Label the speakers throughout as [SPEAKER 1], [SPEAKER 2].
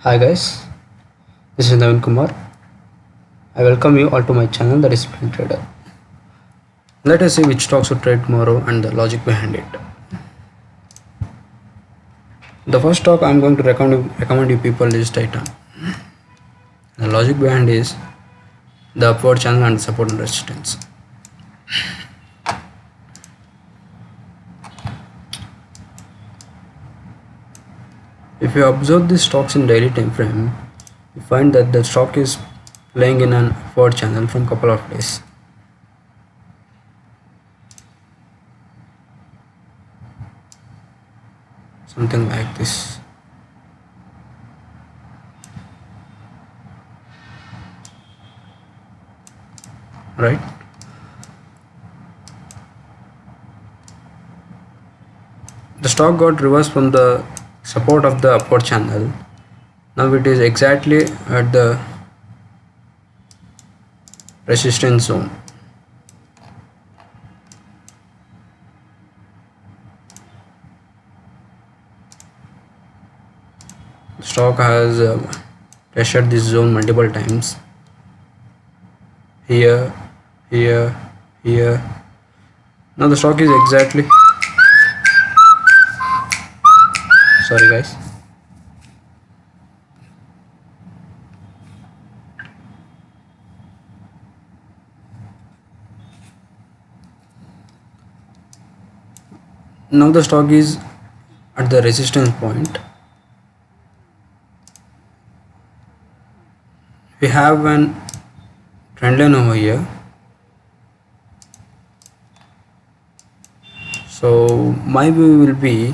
[SPEAKER 1] Hi guys, this is Navin Kumar. I welcome you all to my channel, that is Spin Trader. Let us see which stocks to trade tomorrow and the logic behind it. The first stock I am going to recommend you people is Titan. The logic behind is the upward channel and support and resistance. If you observe these stocks in daily time frame, you find that the stock is playing in an upward channel from couple of days. Something like this. Right? The stock got reversed from the support of the upward channel. Now it is exactly at the resistance zone. The stock has tested this zone multiple times. Here, here, here. Now the stock is exactly, sorry guys. Now the stock is at the resistance point. We have an trend line over here. So my view will be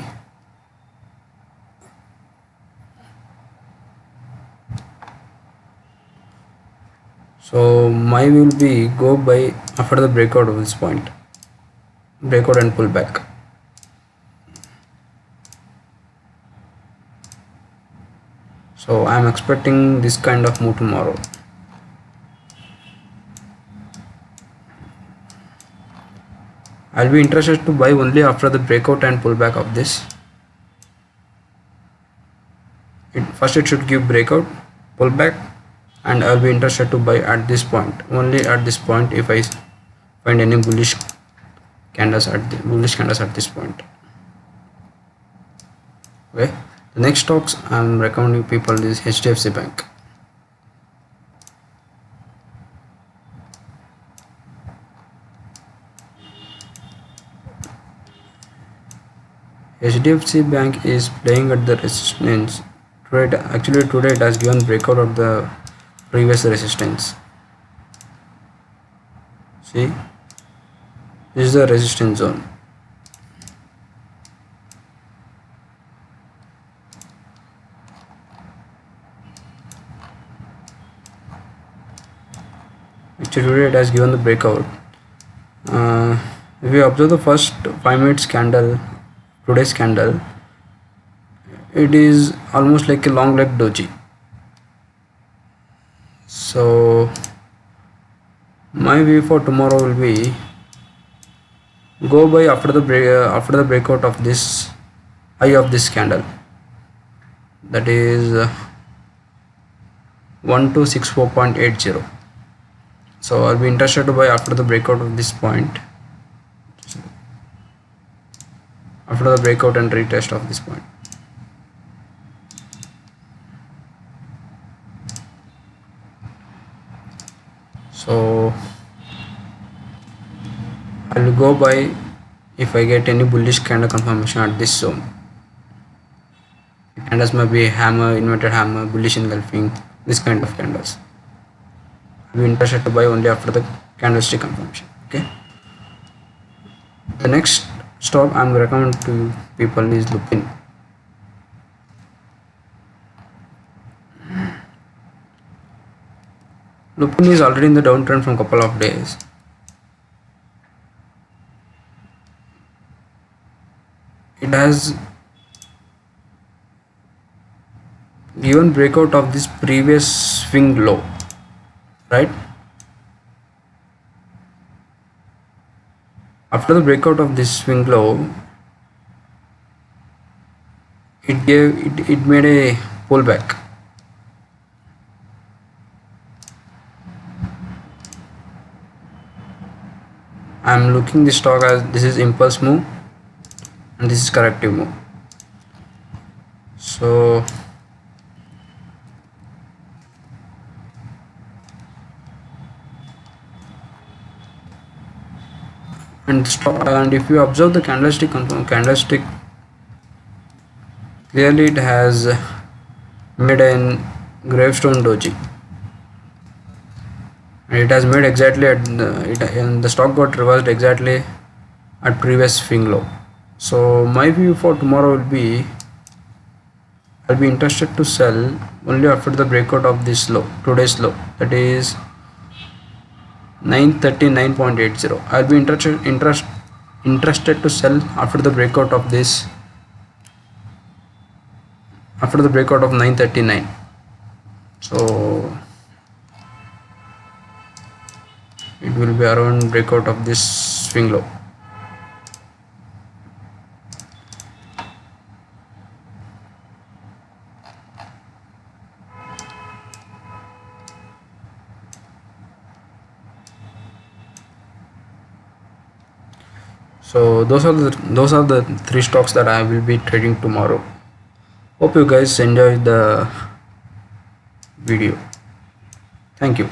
[SPEAKER 1] go by after the breakout of this point, breakout and pull back. So I am expecting this kind of move tomorrow. I'll be interested to buy only after the breakout and pullback of this. First it should give breakout, pullback, and I'll be interested to buy at this point, only at this point if I find any bullish candles at this point. Okay, the next stocks I'm recommending people is HDFC Bank. HDFC Bank is playing at the resistance. Today it has given breakout of the previous resistance. See, this is the resistance zone. Actually today it has given the breakout. If you observe the first 5 minutes candle, today's candle, it is almost like a long leg doji. So my view for tomorrow will be go by after the breakout of this high of this candle, that is 1264.80. so I'll be interested to buy after the breakout of this point, after the breakout and retest of this point. So I will go by if I get any bullish candle confirmation at this zone. Candles may be hammer, inverted hammer, bullish engulfing, this kind of candles. I will be interested to buy only after the candlestick confirmation. Okay. The next stock I'm recommend to people is Lupin. Lupin is already in the downtrend from couple of days. It has given breakout of this previous swing low, right? After the breakout of this swing low, it made a pullback. I'm looking the stock as this is impulse move and this is corrective move. So and stock, and if you observe the candlestick, clearly it has made a gravestone doji, and it has made exactly at and the stock got reversed exactly at previous swing low. So my view for tomorrow will be, I'll be interested to sell only after the breakout of this low, today's low, that is 939.80. I'll be interested to sell after the breakout of this, after the breakout of 939. So it will be around breakout of this swing low. So those are the three stocks that I will be trading tomorrow. Hope you guys enjoyed the video. Thank you.